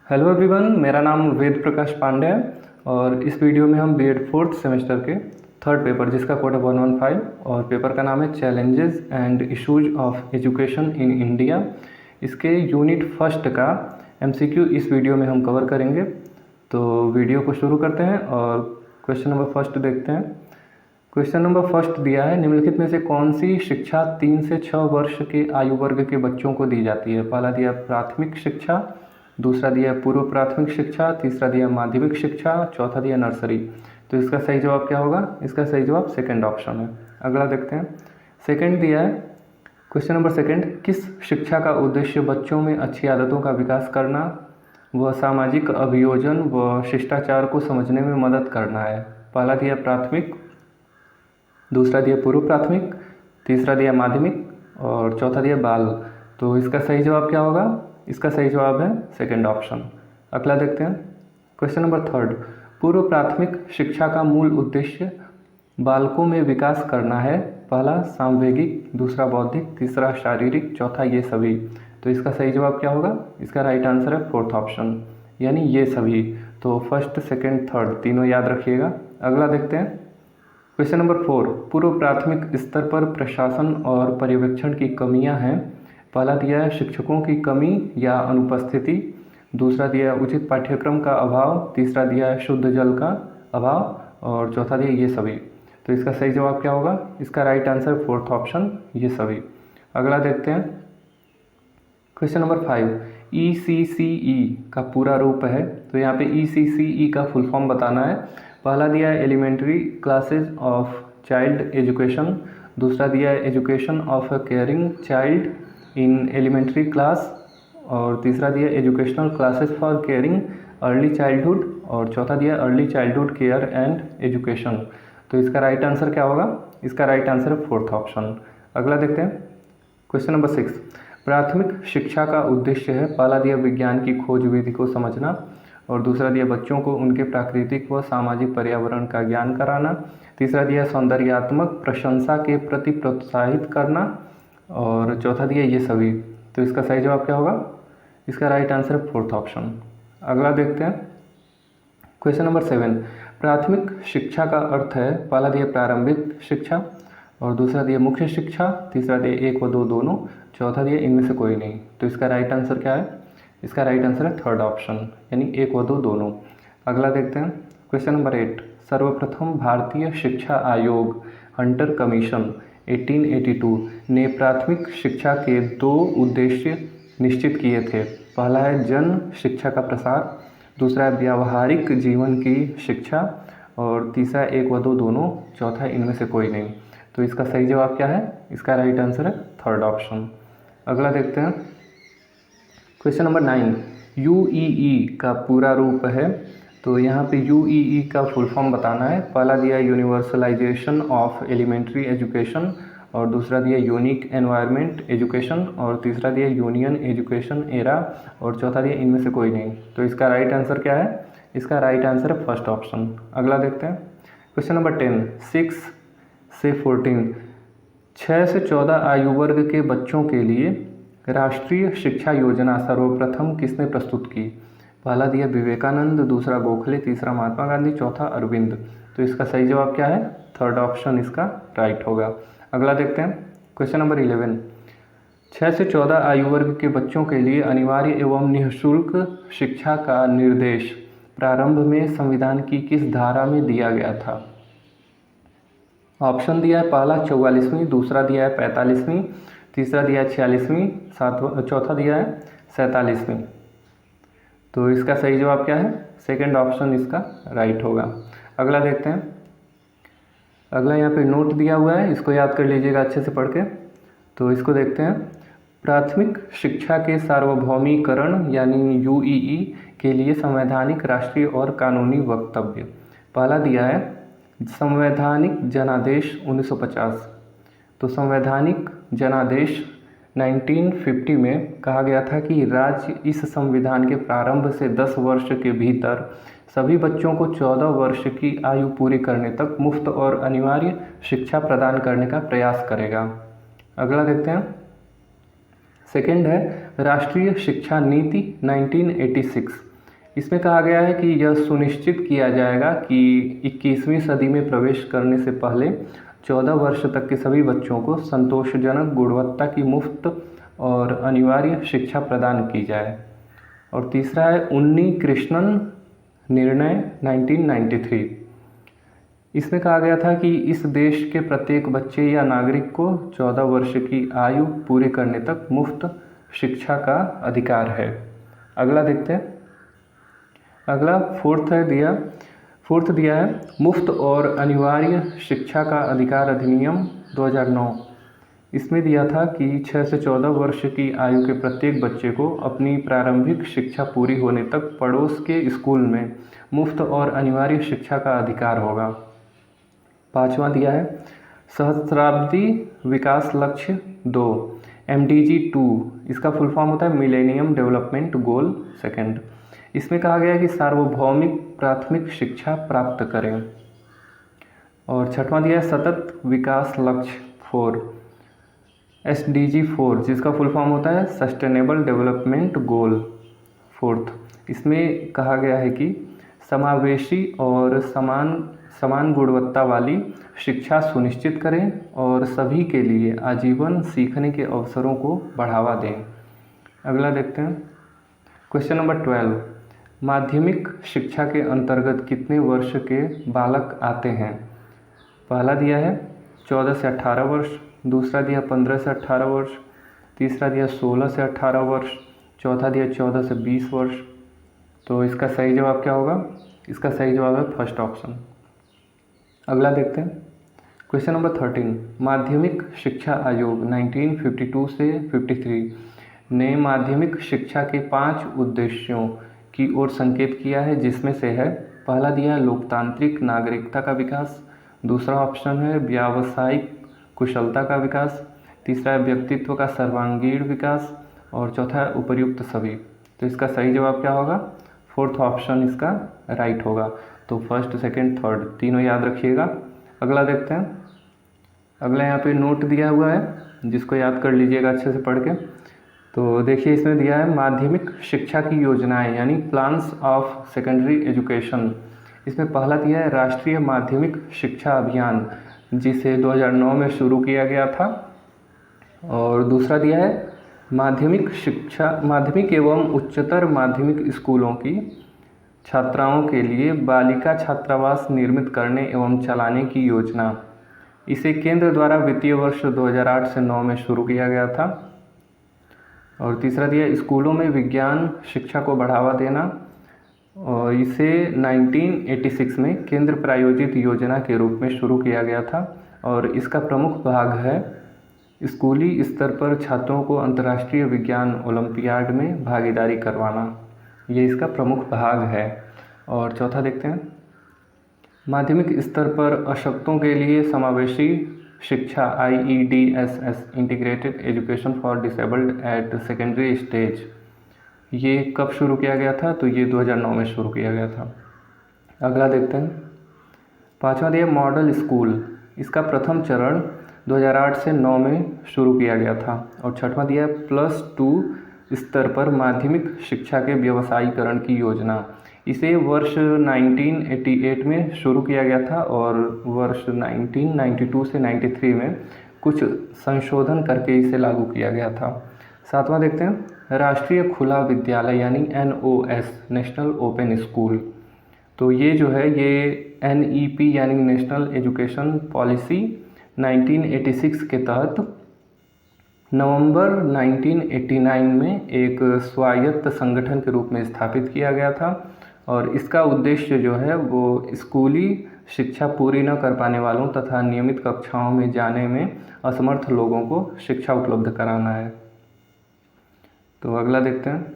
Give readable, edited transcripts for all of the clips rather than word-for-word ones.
Hello everyone, मेरा नाम वेद प्रकाश पांडे है और इस वीडियो में हम बीएड फोर्थ सेमेस्टर के थर्ड पेपर जिसका कोड है 115 और पेपर का नाम है challenges and issues of education in India, इसके यूनिट फर्स्ट का एमसीक्यू इस वीडियो में हम कवर करेंगे। तो वीडियो को शुरू करते हैं और क्वेश्चन नंबर फर्स्ट देखते हैं। क्वेश्चन नंबर फर्स्ट दिया है, निम्नलिखित में से कौन सी शिक्षा 3 से 6 वर्ष के आयु वर्ग के बच्चों को दी जाती है। पहला दिया प्राथमिक शिक्षा, दूसरा दिया पूर्व प्राथमिक शिक्षा, तीसरा दिया माध्यमिक शिक्षा, चौथा दिया नर्सरी। तो इसका सही जवाब क्या होगा? इसका सही जवाब सेकंड ऑप्शन है। अगला देखते हैं। सेकंड दिया है, क्वेश्चन नंबर सेकंड, किस शिक्षा का उद्देश्य बच्चों में अच्छी आदतों का विकास करना व सामाजिक अभियोजन व शिष्टाचार को समझने में मदद करना है। पहला दिया प्राथमिक, दूसरा दिया पूर्व प्राथमिक, तीसरा दिया माध्यमिक और चौथा दिया बाल। तो इसका सही जवाब क्या होगा? इसका सही जवाब है सेकंड ऑप्शन। अगला देखते हैं। क्वेश्चन नंबर थर्ड, पूर्व प्राथमिक शिक्षा का मूल उद्देश्य बालकों में विकास करना है। पहला सांवेगिक, दूसरा बौद्धिक, तीसरा शारीरिक, चौथा ये सभी। तो इसका सही जवाब क्या होगा? इसका राइट आंसर है फोर्थ ऑप्शन, यानी ये सभी। तो फर्स्ट, सेकंड, थर्ड तीनों याद रखिएगा। अगला देखते हैं। क्वेश्चन नंबर 4, पूर्व प्राथमिक स्तर पर प्रशासन और पर्यवेक्षण की कमियां हैं। पहला दिया है शिक्षकों की कमी या अनुपस्थिति, दूसरा दिया है उचित पाठ्यक्रम का अभाव, तीसरा दिया है शुद्ध जल का अभाव और चौथा दिया ये सभी। तो इसका सही जवाब क्या होगा? इसका राइट आंसर फोर्थ ऑप्शन, ये सभी। अगला देखते हैं। क्वेश्चन नंबर 5, ECCE का पूरा रूप है। तो यहाँ पे ECCE का फुल फॉर्म बताना है। पहला दिया है elementary classes of child education, दूसरा दिया है education of a caring child in elementary class और तीसरा दिया educational classes for caring early childhood और चौथा दिया early childhood care and education. तो इसका राइट आंसर क्या होगा? इसका राइट आंसर है फोर्थ ऑप्शन। अगला देखते हैं। क्वेश्चन नंबर 6, प्राथमिक शिक्षा का उद्देश्य है। पहला दिया विज्ञान की खोज विधि को समझना और दूसरा दिया बच्चों को उनके प्राकृतिक व सामाजिक पर्यावरण का ज्ञान कराना, तीसरा दिया सौंदर्यात्मक प्रशंसा के प्रति प्रोत्साहित करना और चौथा दिया ये सभी। तो इसका सही जवाब क्या होगा? इसका राइट आंसर है फोर्थ ऑप्शन। अगला देखते हैं। क्वेश्चन नंबर 7, प्राथमिक शिक्षा का अर्थ है। पहला दिया प्रारंभिक शिक्षा और दूसरा दिया मुख्य शिक्षा, तीसरा दिया 1 व 2 दोनों, चौथा दिया इनमें से कोई नहीं। तो इसका राइट आंसर क्या है? इसका राइट आंसर है थर्ड ऑप्शन, यानी 1 व 2 दोनों। अगला देखते हैं। क्वेश्चन नंबर 8, सर्वप्रथम भारतीय शिक्षा आयोग हंटर कमीशन 1882 ने प्राथमिक शिक्षा के 2 उद्देश्य निश्चित किए थे। पहला है जन शिक्षा का प्रसार, दूसरा है व्यावहारिक जीवन की शिक्षा और तीसरा 1 व 2 दोनों, चौथा इनमें से कोई नहीं। तो इसका सही जवाब क्या है? इसका राइट आंसर है थर्ड ऑप्शन। अगला देखते हैं। क्वेश्चन नंबर 9, UEE का पूरा रूप है। तो यहाँ पे UEE का फुल फॉर्म बताना है। पहला दिया यूनिवर्सलाइजेशन ऑफ एलिमेंट्री एजुकेशन और दूसरा दिया यूनिक एनवायरनमेंट एजुकेशन और तीसरा दिया यूनियन एजुकेशन एरा और चौथा दिया इनमें से कोई नहीं। तो इसका राइट आंसर क्या है? इसका राइट आंसर है फर्स्ट ऑप्शन। अगला देखते हैं। क्वेश्चन नंबर 10, 6 से 14, 6 से 14 आयु वर्ग के बच्चों के लिए राष्ट्रीय शिक्षा योजना सर्वप्रथम किसने प्रस्तुत की? पहला दिया विवेकानंद, दूसरा गोखले, तीसरा महात्मा गांधी, चौथा अरविंद। तो इसका सही जवाब क्या है? थर्ड ऑप्शन इसका राइट होगा। अगला देखते हैं। क्वेश्चन नंबर 11, 6 से 14 आयु वर्ग के बच्चों के लिए अनिवार्य एवं निःशुल्क शिक्षा का निर्देश प्रारंभ में संविधान की किस धारा में दिया गया था? ऑप्शन दिया है पहला 44वीं, दूसरा दिया है 45वीं, तीसरा दिया है 46वीं, चौथा दिया है 47वीं। तो इसका सही जवाब क्या है? सेकंड ऑप्शन इसका राइट होगा। अगला देखते हैं। अगला यहाँ पे नोट दिया हुआ है, इसको याद कर लीजिएगा अच्छे से पढ़ के। तो इसको देखते हैं। प्राथमिक शिक्षा के सार्वभौमिकरण यानी UEE के लिए संवैधानिक, राष्ट्रीय और कानूनी वक्तव्य। पहला दिया है संवैधानिक जनादेश 1950। तो संवैधानिक जनादेश 1950 में कहा गया था कि राज्य इस संविधान के प्रारंभ से 10 वर्ष के भीतर सभी बच्चों को 14 वर्ष की आयु पूरी करने तक मुफ्त और अनिवार्य शिक्षा प्रदान करने का प्रयास करेगा। अगला देखते हैं। सेकंड है राष्ट्रीय शिक्षा नीति 1986। इसमें कहा गया है कि यह सुनिश्चित किया जाएगा कि 21वीं सदी में प्रवेश करने से पहले 14 वर्ष तक के सभी बच्चों को संतोषजनक गुणवत्ता की मुफ्त और अनिवार्य शिक्षा प्रदान की जाए। और तीसरा है उन्नी कृष्णन निर्णय 1993। इसमें कहा गया था कि इस देश के प्रत्येक बच्चे या नागरिक को 14 वर्ष की आयु पूरी करने तक मुफ्त शिक्षा का अधिकार है। अगला देखते हैं। अगला फोर्थ दिया है मुफ्त और अनिवार्य शिक्षा का अधिकार अधिनियम 2009। इसमें दिया था कि 6 से 14 वर्ष की आयु के प्रत्येक बच्चे को अपनी प्रारंभिक शिक्षा पूरी होने तक पड़ोस के स्कूल में मुफ्त और अनिवार्य शिक्षा का अधिकार होगा। 5वां दिया है सहस्राब्दी विकास लक्ष्य 2 MDG 2। इसका फुल फॉर्म होता है मिलेनियम डेवलपमेंट गोल 2। इसमें कहा गया है कि सार्वभौमिक प्राथमिक शिक्षा प्राप्त करें। और 6वां दिया है सतत विकास लक्ष्य 4 SDG 4, जिसका फुल फॉर्म होता है सस्टेनेबल डेवलपमेंट गोल 4। इसमें कहा गया है कि समावेशी और समान गुणवत्ता वाली शिक्षा सुनिश्चित करें और सभी के लिए आजीवन सीखने के अवसरों को बढ़ावा दें। अगला देखते हैं। क्वेश्चन नंबर 12, माध्यमिक शिक्षा के अंतर्गत कितने वर्ष के बालक आते हैं? पहला दिया है 14 से 18 वर्ष, दूसरा दिया 15 से 18 वर्ष, तीसरा दिया 16 से 18 वर्ष, चौथा दिया 14 से 20 वर्ष। तो इसका सही जवाब क्या होगा? इसका सही जवाब है फर्स्ट ऑप्शन। अगला देखते हैं। क्वेश्चन नंबर 13, माध्यमिक शिक्षा आयोग 1952 से 53 ने माध्यमिक शिक्षा के 5 उद्देश्यों की ओर संकेत किया है, जिसमें से है पहला दिया है लोकतांत्रिक नागरिकता का विकास, दूसरा ऑप्शन है व्यावसायिक कुशलता का विकास, तीसरा है व्यक्तित्व का सर्वांगीण विकास और चौथा है उपर्युक्त सभी। तो इसका सही जवाब क्या होगा? फोर्थ ऑप्शन इसका राइट होगा। तो फर्स्ट, सेकंड, थर्ड तीनों याद रखिएगा। अगला देखते हैं। अगला यहाँ पे नोट दिया हुआ है, जिसको याद कर लीजिएगा अच्छे से पढ़ के। तो देखिए इसमें दिया है माध्यमिक शिक्षा की योजनाएं यानी प्लान्स ऑफ सेकेंडरी एजुकेशन। इसमें पहला दिया है राष्ट्रीय माध्यमिक शिक्षा अभियान, जिसे 2009 में शुरू किया गया था। और दूसरा दिया है माध्यमिक एवं उच्चतर माध्यमिक स्कूलों की छात्राओं के लिए बालिका छात्रावास निर्मित करने एवं चलाने की योजना। इसे केंद्र द्वारा वित्तीय वर्ष 2008 से 9 में शुरू किया गया था। और तीसरा दिया स्कूलों में विज्ञान शिक्षा को बढ़ावा देना, और इसे 1986 में केंद्र प्रायोजित योजना के रूप में शुरू किया गया था। और इसका प्रमुख भाग है स्कूली स्तर पर छात्रों को अंतर्राष्ट्रीय विज्ञान ओलंपियाड में भागीदारी करवाना, ये इसका प्रमुख भाग है। और चौथा देखते हैं, माध्यमिक स्तर पर अशक्तों के लिए समावेशी शिक्षा IEDSS integrated education for disabled at secondary stage, ये कब शुरू किया गया था? तो ये 2009 में शुरू किया गया था। अगला देखते हैं। पाँचवा दिया मॉडल स्कूल, इसका प्रथम चरण 2008 से 9 में शुरू किया गया था। और छठवां दिया +2 स्तर पर माध्यमिक शिक्षा के व्यवसायीकरण की योजना, इसे वर्ष 1988 में शुरू किया गया था और वर्ष 1992 से 93 में कुछ संशोधन करके इसे लागू किया गया था। सातवां देखते हैं राष्ट्रीय खुला विद्यालय यानी NOS नेशनल ओपन स्कूल। तो ये जो है ये NEP यानी नेशनल एजुकेशन पॉलिसी 1986 के तहत नवंबर 1989 में एक स्वायत्त संगठन के रूप में स्थापित किया गया था। और इसका उद्देश्य जो है वो स्कूली शिक्षा पूरी न कर पाने वालों तथा नियमित कक्षाओं में जाने में असमर्थ लोगों को शिक्षा उपलब्ध कराना है। तो अगला देखते हैं।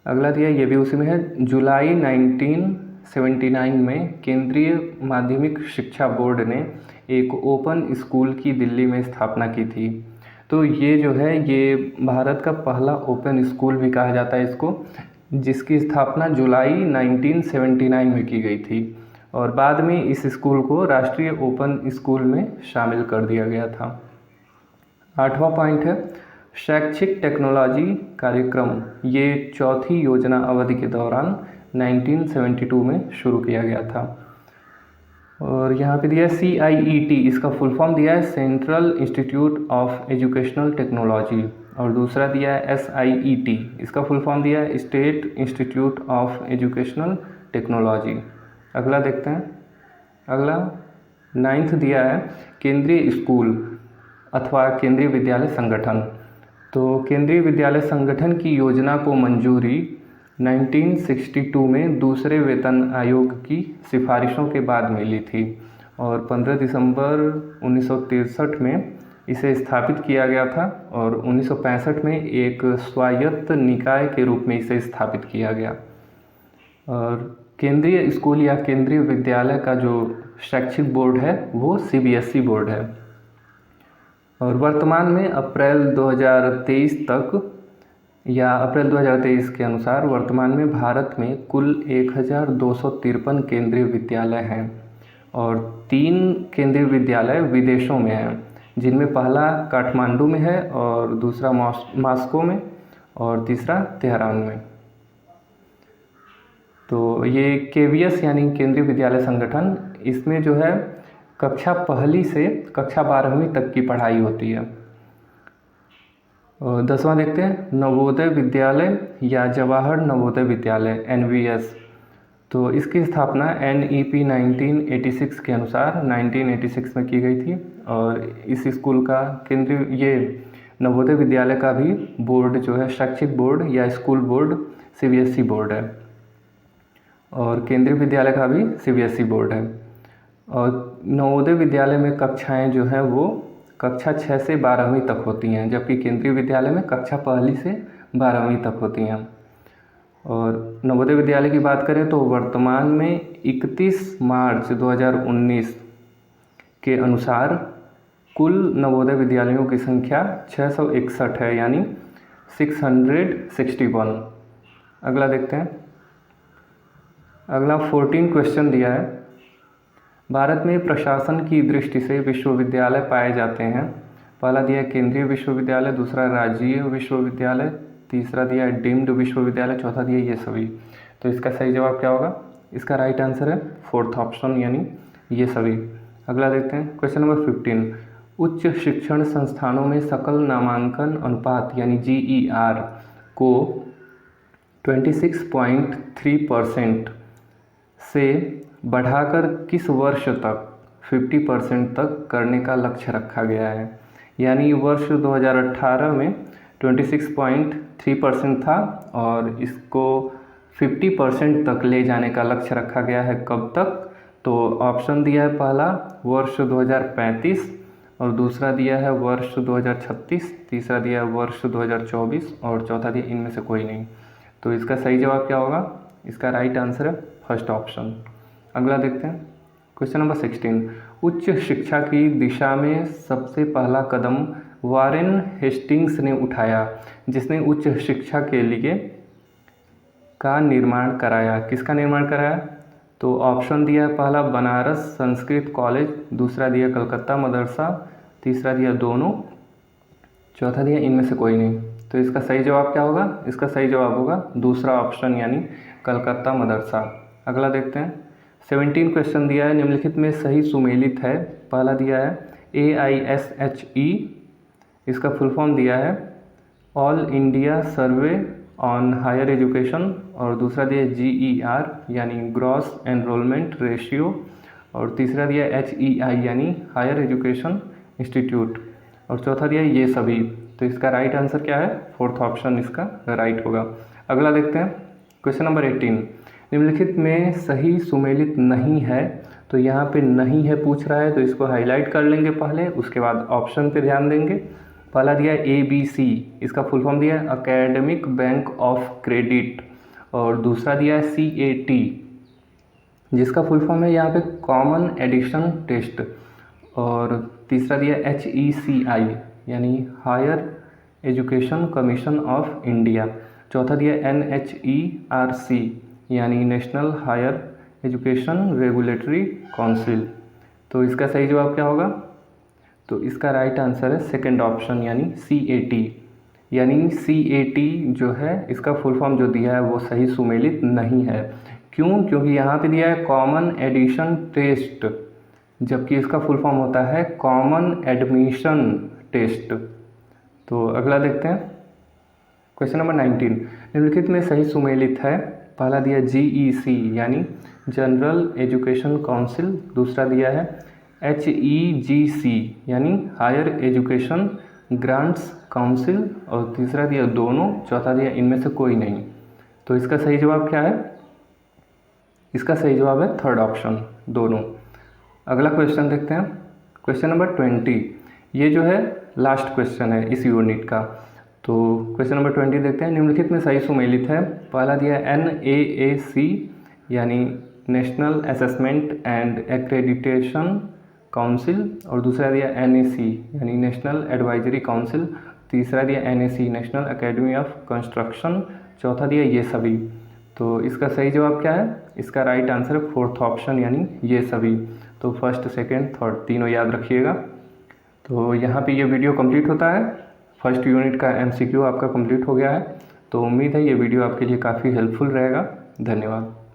अगला दिया ये भी उसी में है। जुलाई 1979 में केंद्रीय माध्यमिक शिक्षा बोर्ड ने एक ओपन स्कूल की दिल्ली में स्थापना की थी। तो ये जो है ये भारत का पहला ओपन स्कूल भी कहा जाता है इसको, जिसकी स्थापना जुलाई 1979 में की गई थी। और बाद में इस स्कूल को राष्ट्रीय ओपन स्कूल में शामिल कर दिया गया था। आठवां पॉइंट है शैक्षिक टेक्नोलॉजी कार्यक्रम ये चौथी योजना अवधि के दौरान 1972 में शुरू किया गया था। और यहाँ पे दिया है CIET, इसका फुल फॉर्म दिया है central institute of educational technology. और दूसरा दिया है SIET, इसका फुल फॉर्म दिया है state institute of educational technology. अगला देखते हैं। अगला 9th दिया है केंद्रीय स्कूल अथवा केंद्रीय विद्यालय संगठन। तो केंद्रीय विद्यालय संगठन की योजना को मंजूरी 1962 में दूसरे वेतन आयोग की सिफारिशों के बाद मिली थी और 15 दिसंबर 1963 में इसे स्थापित किया गया था और 1965 में एक स्वायत्त निकाय के रूप में इसे स्थापित किया गया। और केंद्रीय स्कूल या केंद्रीय विद्यालय का जो शैक्षिक बोर्ड है वो CBSE बोर्ड है। और वर्तमान में अप्रैल 2023 तक या अप्रैल 2023 के अनुसार वर्तमान में भारत में कुल 1253 केंद्रीय विद्यालय हैं और 3 केंद्रीय विद्यालय विदेशों में हैं, जिनमें पहला काठमांडू में है और दूसरा मॉस्को में और तीसरा तेहरान में। तो ये KVS यानी केंद्रीय विद्यालय संगठन, इसमें जो है कक्षा पहली से कक्षा 12वीं तक की पढ़ाई होती है। 10वां देखते हैं नवोदय विद्यालय या जवाहर नवोदय विद्यालय NVS। तो इसकी स्थापना NEP 1986 के अनुसार 1986 में की गई थी और इस स्कूल का केंद्रीय ये नवोदय विद्यालय का भी बोर्ड जो है शैक्षिक बोर्ड या स्कूल बोर्ड CBSE बोर्ड है और केंद्रीय विद्यालय का भी CBSE बोर्ड है। और नवोदय विद्यालय में कक्षाएं जो हैं वो कक्षा 6 से 12वीं तक होती हैं, जबकि केंद्रीय विद्यालय में कक्षा पहली से 12वीं तक होती हैं। और नवोदय विद्यालय की बात करें तो वर्तमान में 31 मार्च 2019 के अनुसार कुल नवोदय विद्यालयों की संख्या 661 है, यानी 661। अगला देखते हैं। अगला 14 क्वेश्चन दिया है। भारत में प्रशासन की दृष्टि से विश्वविद्यालय पाए जाते हैं। पहला दिया है केंद्रीय विश्वविद्यालय, दूसरा राज्यीय विश्वविद्यालय, तीसरा दिया है डीम्ड विश्वविद्यालय, चौथा दिया है ये सभी। तो इसका सही जवाब क्या होगा? इसका राइट आंसर है 4th ऑप्शन यानी ये सभी। अगला देखते हैं क्वेश्चन नंबर 15। उच्च शिक्षण संस्थानों में सकल नामांकन अनुपात यानी GER को 26.3% से बढ़ाकर किस वर्ष तक 50% तक करने का लक्ष्य रखा गया है? यानी वर्ष 2018 में 26.3% था और इसको 50% तक ले जाने का लक्ष्य रखा गया है। कब तक? तो ऑप्शन दिया है पहला वर्ष 2035 और दूसरा दिया है वर्ष 2036, तीसरा दिया है वर्ष 2024 और चौथा दिया इनमें से कोई नहीं। तो इसका सही जवाब क्या होगा? इसका राइट आंसर है फर्स्ट ऑप्शन। अगला देखते हैं क्वेश्चन नंबर 16। उच्च शिक्षा की दिशा में सबसे पहला कदम वारेन हेस्टिंग्स ने उठाया, जिसने उच्च शिक्षा के लिए का निर्माण कराया। किसका निर्माण कराया? तो ऑप्शन दिया है पहला बनारस संस्कृत कॉलेज, दूसरा दिया कलकत्ता मदरसा, तीसरा दिया दोनों, चौथा दिया इनमें से कोई नहीं। तो इसका सही जवाब क्या होगा? इसका सही जवाब होगा दूसरा ऑप्शन यानी कलकत्ता मदरसा। अगला देखते हैं 17 क्वेश्चन दिया है निम्नलिखित में सही सुमेलित है। पहला दिया है AISHE, इसका फुल फॉर्म दिया है all India survey on higher education और दूसरा दिया है GER यानी ग्रॉस एनरोलमेंट रेशियो और तीसरा दिया है HEI यानी हायर एजुकेशन इंस्टीट्यूट और चौथा दिया है ये सभी। तो इसका राइट आंसर क्या है? 4th ऑप्शन इसका राइट होगा। अगला देखते हैं क्वेश्चन नंबर 18। निम्नलिखित में सही सुमेलित नहीं है, तो यहाँ पे नहीं है पूछ रहा है तो इसको हाईलाइट कर लेंगे पहले, उसके बाद ऑप्शन पे ध्यान देंगे। पहला दिया है ABC, इसका फुल फॉर्म दिया है एकेडमिक बैंक ऑफ क्रेडिट और दूसरा दिया है CAT, जिसका फुल फॉर्म है यहाँ पे कॉमन एडिशन टेस्ट और तीसरा दिया HECI यानी higher education commission of India, चौथा दिया NHERC यानी national higher education regulatory council. तो इसका सही जवाब क्या होगा? तो इसका राइट आंसर है सेकंड ऑप्शन यानी CAT। यानी CAT जो है इसका फुल फॉर्म जो दिया है वो सही सुमेलित नहीं है। क्यों? क्योंकि यहाँ पे दिया है कॉमन एडिशन टेस्ट, जबकि इसका फुल फॉर्म होता है कॉमन एडमिशन टेस्ट। तो अगला देखते हैं क्वेश्चन नंबर 19, निम्नलिखित में सही सुमेलित है। पहला दिया GEC यानी जनरल एजुकेशन काउंसिल, दूसरा दिया है HEGC यानी हायर एजुकेशन ग्रांट्स काउंसिल, और तीसरा दिया दोनों, चौथा दिया इनमें से कोई नहीं। तो इसका सही जवाब क्या है? इसका सही जवाब है थर्ड ऑप्शन, दोनों। अगला क्वेश्चन देखते हैं क्वेश्चन नंबर 20। ये जो है लास्ट क्वेश्चन है इस यूनिट का। तो क्वेश्चन नंबर 20 देखते हैं, निम्नलिखित में सही सुमेलित है। पहला दिया NAAC यानी national assessment and accreditation council, और दूसरा दिया NAC यानी नेशनल एडवाइजरी काउंसिल, तीसरा दिया NAC national academy of construction, चौथा दिया ये सभी। तो इसका सही जवाब क्या है? इसका राइट आंसर है फोर्थ ऑप्शन यानी ये सभी। तो फर्स्ट, सेकेंड, थर्ड तीनों याद रखिएगा। तो यहाँ पे ये वीडियो कंप्लीट होता है। फर्स्ट यूनिट का MCQ आपका कंप्लीट हो गया है। तो उम्मीद है ये वीडियो आपके लिए काफ़ी हेल्पफुल रहेगा। धन्यवाद।